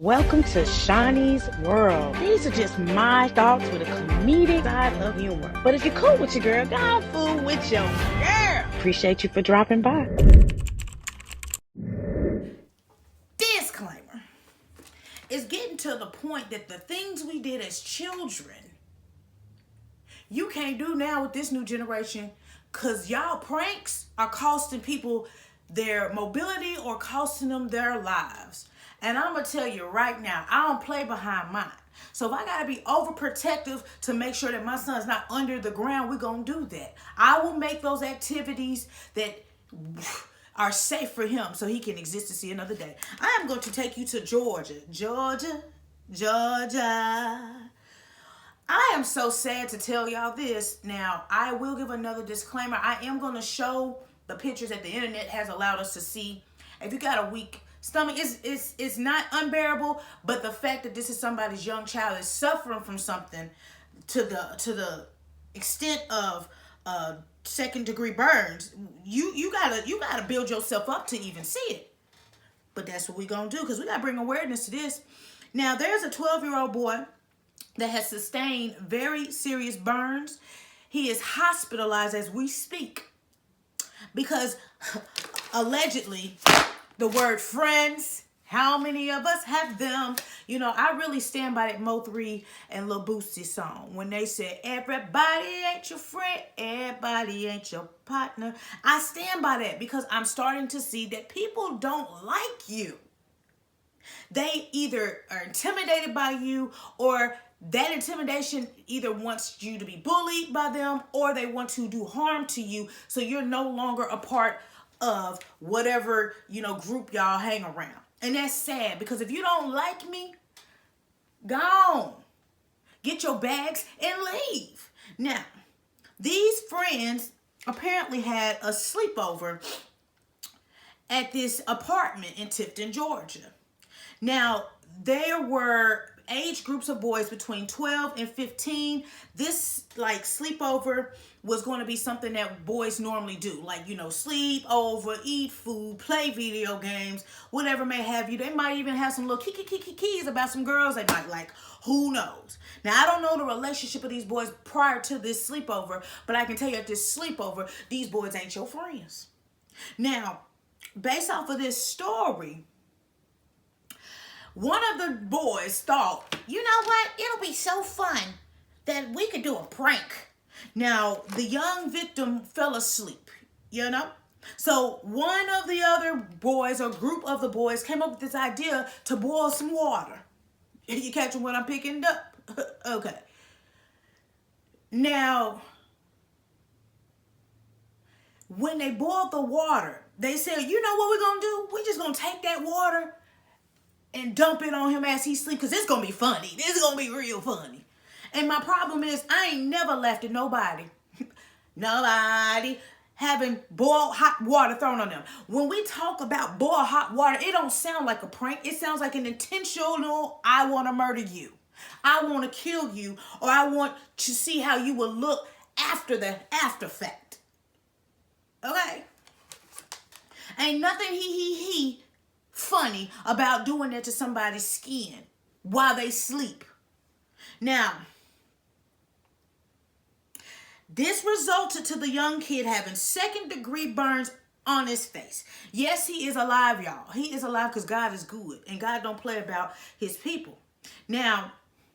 Welcome to Shaunie's World. These are just my thoughts with a comedic side of humor. But if you're cool with your girl, go fool with your girl. Appreciate you for dropping by. Disclaimer. It's getting to the point that the things we did as children, you can't do now with this new generation, because y'all pranks are costing people their mobility or costing them their lives. And I'm going to tell you right now, I don't play behind mine. So if I got to be overprotective to make sure that my son's not under the ground, we're going to do that. I will make those activities that are safe for him so he can exist to see another day. I am going to take you to Georgia. Georgia. I am so sad to tell y'all this. Now, I will give another disclaimer. I am going to show the pictures that the internet has allowed us to see. If you got a weak stomach, it's not unbearable, but the fact that this is somebody's young child is suffering from something to the extent of second degree burns, you gotta build yourself up to even see it. But that's what we're gonna do, because we gotta bring awareness to this. Now, there's a 12-year-old boy that has sustained very serious burns. He is hospitalized as we speak because allegedly the word friends, how many of us have them? You know, I really stand by that Mo3 and Lil Boosie song when they said, everybody ain't your friend, everybody ain't your partner. I stand by that because I'm starting to see that people don't like you. They either are intimidated by you, or that intimidation either wants you to be bullied by them, or they want to do harm to you so you're no longer a part of whatever, group y'all hang around. And that's sad, because if you don't like me, go on. Get your bags and leave. Now, these friends apparently had a sleepover at this apartment in Tifton, Georgia. Now, there were age groups of boys between 12 and 15. This sleepover was going to be something that boys normally do. Sleep over, eat food, play video games, whatever may have you. They might even have some little keys about some girls they might like. Who knows? Now, I don't know the relationship of these boys prior to this sleepover, but I can tell you at this sleepover, these boys ain't your friends. Now, based off of this story, one of the boys thought, you know what? It'll be so fun that we could do a prank. Now, the young victim fell asleep, So one of the other boys, or group of the boys, came up with this idea to boil some water. You catching what I'm picking up? Okay. Now, when they boiled the water, they said, you know what we're going to do? We're just going to take that water and dump it on him as he sleeps, because it's going to be funny. This is going to be real funny. And my problem is, I ain't never laughed at nobody having boiled hot water thrown on them. When we talk about boiled hot water, it don't sound like a prank. It sounds like an intentional, I want to murder you. I want to kill you, or I want to see how you will look after the after fact. Okay? Ain't nothing funny about doing that to somebody's skin while they sleep. Now, this resulted to the young kid having second-degree burns on his face. Yes, he is alive, y'all. He is alive because God is good, and God don't play about his people. Now,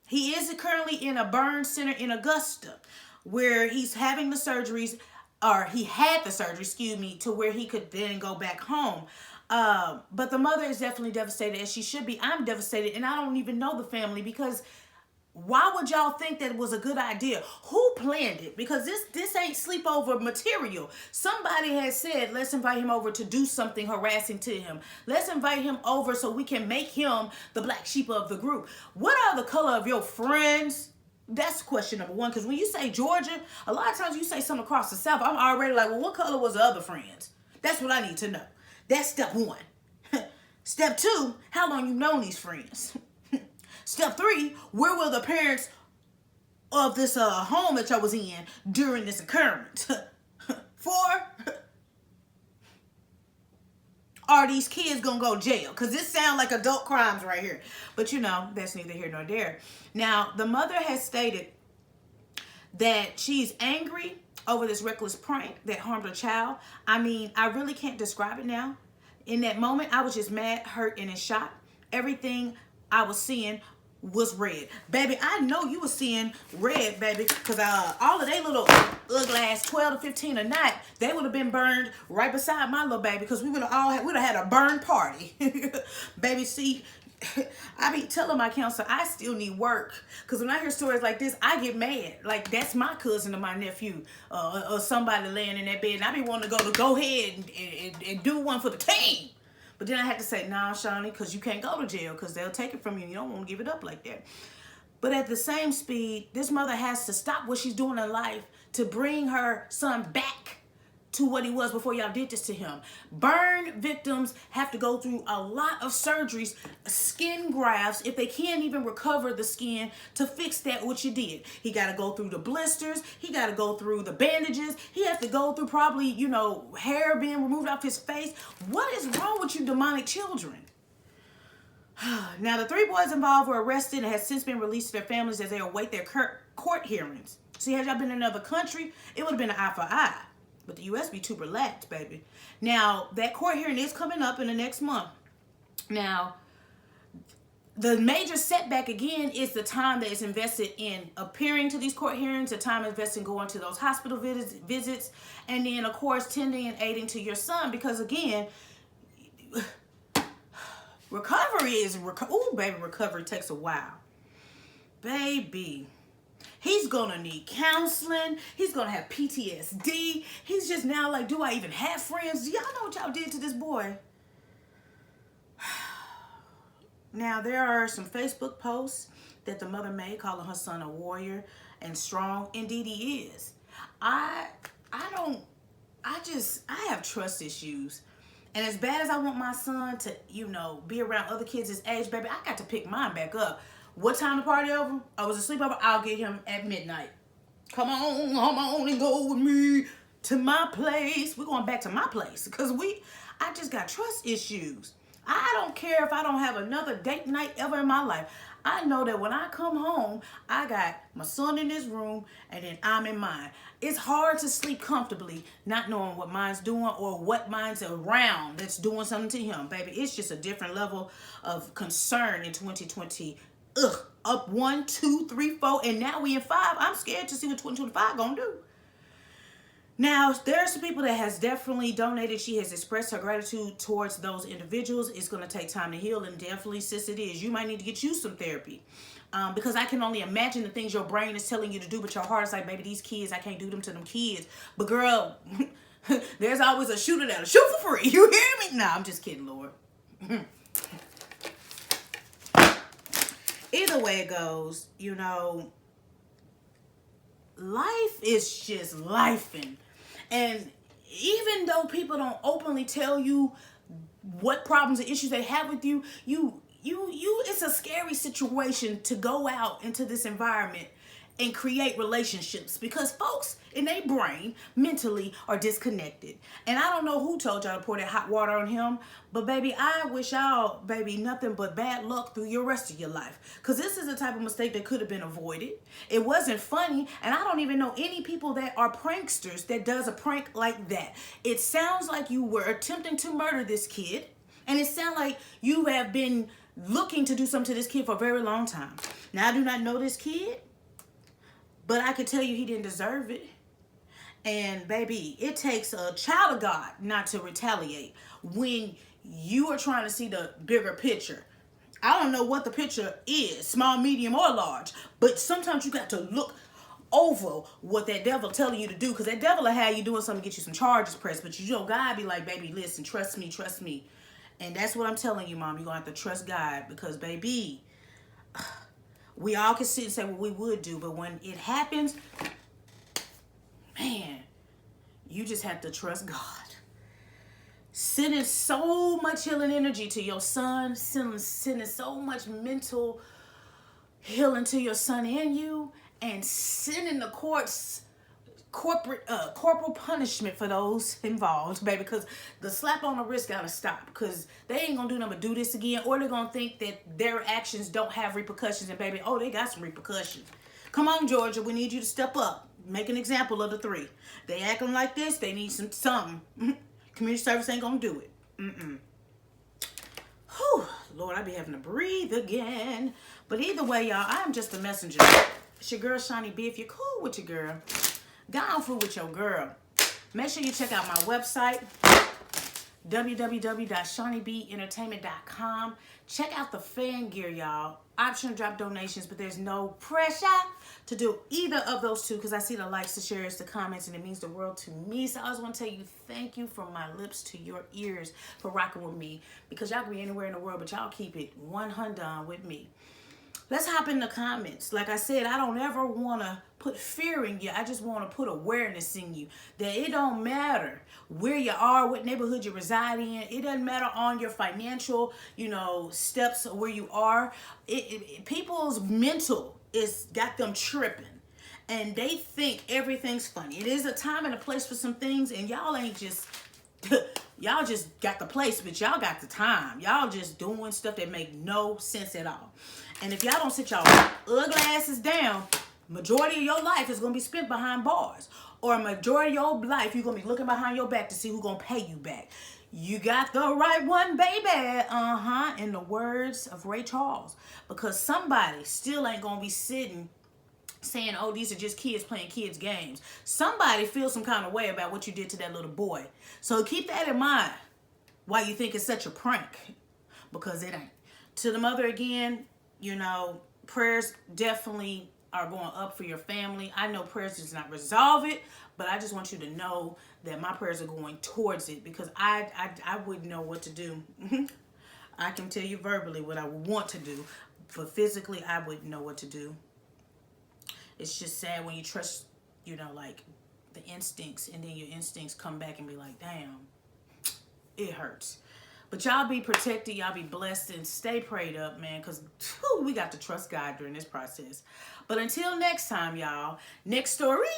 he is currently in a burn center in Augusta, where he's having the surgeries, or he had the surgery, to where he could then go back home. But the mother is definitely devastated, as she should be. I'm devastated, and I don't even know the family, because why would y'all think that it was a good idea? Who planned it? Because this ain't sleepover material. Somebody has said, let's invite him over to do something harassing to him. Let's invite him over so we can make him the black sheep of the group. What are the color of your friends? That's question number one. Because when you say Georgia, a lot of times you say something across the South, I'm already like, well, what color was the other friends? That's what I need to know. That's step one. Step two, how long you known these friends? Step three, where were the parents of this home that y'all was in during this occurrence? 4, are these kids gonna go to jail? Because this sounds like adult crimes right here. But you know, that's neither here nor there. Now, the mother has stated that she's angry over this reckless prank that harmed her child. I mean, I really can't describe it now. In that moment, I was just mad, hurt, and in shock. Everything I was seeing was red. Baby, I know you were seeing red, baby, because all of they little ugly ass 12 to 15 a night, they would have been burned right beside my little baby, because we would have had a burn party. Baby, see, I be telling my counselor I still need work, because when I hear stories like this, I get mad. Like, that's my cousin or my nephew, or somebody laying in that bed, and I be wanting to go ahead and do one for the team. But then I had to say, nah, Shaunie, because you can't go to jail, because they'll take it from you and you don't want to give it up like that. But at the same speed, this mother has to stop what she's doing in life to bring her son back to what he was before y'all did this to him. Burn victims have to go through a lot of surgeries, skin grafts, if they can't even recover the skin to fix that what you did. He got to go through the blisters. He got to go through the bandages. He has to go through probably, you know, hair being removed off his face. What is wrong with you demonic children? Now, the 3 boys involved were arrested and have since been released to their families as they await their court hearings. See, had y'all been in another country, it would have been an eye for eye. But the U.S. be too relaxed, baby. Now, that court hearing is coming up in the next month. Now, the major setback, again, is the time that is invested in appearing to these court hearings, the time invested in going to those hospital visits, and then, of course, tending and aiding to your son. Because, again, recovery takes a while. Baby. He's gonna need counseling. He's gonna have PTSD. He's just now like, do I even have friends? Do y'all know what y'all did to this boy? Now, there are some Facebook posts that the mother made calling her son a warrior and strong. Indeed, he is. I have trust issues. And as bad as I want my son to, you know, be around other kids his age, baby, I got to pick mine back up. What time the party over? I was a sleepover. I'll get him at midnight. Come on and go with me to my place. We're going back to my place because I just got trust issues. I don't care if I don't have another date night ever in my life. I know that when I come home, I got my son in his room and then I'm in mine. It's hard to sleep comfortably not knowing what mine's doing or what mine's around that's doing something to him. Baby, it's just a different level of concern in 2020. Up 1, 2, 3, 4, and now we in 5. I'm scared to see what 2025 gonna do. Now, there are some people that has definitely donated. She has expressed her gratitude towards those individuals. It's gonna take time to heal, and definitely, sis, it is. You might need to get you some therapy. Because I can only imagine the things your brain is telling you to do, but your heart is like, baby, these kids, I can't do them to them kids. But girl, there's always a shooter that'll shoot for free. You hear me? Nah, I'm just kidding, Lord. Either way it goes, you know, life is just lifing. And even though people don't openly tell you what problems and issues they have with you, it's a scary situation to go out into this environment and create relationships, because folks in their brain mentally are disconnected. And I don't know who told y'all to pour that hot water on him, but baby, I wish y'all, baby, nothing but bad luck through your rest of your life, because this is the type of mistake that could have been avoided. It wasn't funny, and I don't even know any people that are pranksters that does a prank like that. It sounds like you were attempting to murder this kid, and it sounds like you have been looking to do something to this kid for a very long time. Now, I do not know this kid, but I can tell you he didn't deserve it. And baby, it takes a child of God not to retaliate when you are trying to see the bigger picture. I don't know what the picture is, small, medium, or large, but sometimes you got to look over what that devil telling you to do, because that devil will have you doing something to get you some charges pressed. But you know, God be like, baby, listen, trust me, trust me. And that's what I'm telling you, Mom. You're going to have to trust God, because baby, we all can sit and say what we would do, but when it happens, man, you just have to trust God. Sending so much healing energy to your son, sending so much mental healing to your son and you, and sending the courts corporal punishment for those involved, baby, because the slap on the wrist gotta stop, because they ain't gonna do nothing but do this again, or they're gonna think that their actions don't have repercussions, and baby, oh, they got some repercussions. Come on, Georgia, we need you to step up, make an example of the three. They acting like this, they need something. Community service ain't gonna do it. Whew, Lord, I be having to breathe again. But either way, y'all, I'm just a messenger. It's your girl, Shaunie B. If you're cool with your girl, go on food with your girl. Make sure you check out my website, www.shauniebeentertainment.com. Check out the fan gear, y'all. Option to drop donations, but there's no pressure to do either of those two, because I see the likes, the shares, the comments, and it means the world to me. So I just want to tell you thank you from my lips to your ears for rocking with me, because y'all can be anywhere in the world, but y'all keep it 100 with me. Let's hop in the comments. Like I said, I don't ever want to put fear in you. I just want to put awareness in you that it don't matter where you are, what neighborhood you reside in. It doesn't matter on your financial, steps where you are. People's mental is got them tripping, and they think everything's funny. It is a time and a place for some things, and y'all ain't just y'all just got the place, but y'all got the time. Y'all just doing stuff that make no sense at all. And if y'all don't sit y'all ugly asses down, majority of your life is going to be spent behind bars. Or a majority of your life, you're going to be looking behind your back to see who's going to pay you back. You got the right one, baby. In the words of Ray Charles. Because somebody still ain't going to be sitting saying, oh, these are just kids playing kids games. Somebody feels some kind of way about what you did to that little boy. So keep that in mind why you think it's such a prank. Because it ain't. To the mother again, prayers definitely are going up for your family. I know prayers does not resolve it, but I just want you to know that my prayers are going towards it, because I wouldn't know what to do. I can tell you verbally what I would want to do, but physically I wouldn't know what to do. It's just sad when you trust, like the instincts, and then your instincts come back and be like, damn, it hurts. But y'all be protected, y'all be blessed, and stay prayed up, man, because we got to trust God during this process. But until next time, y'all, next story,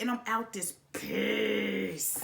and I'm out this piece.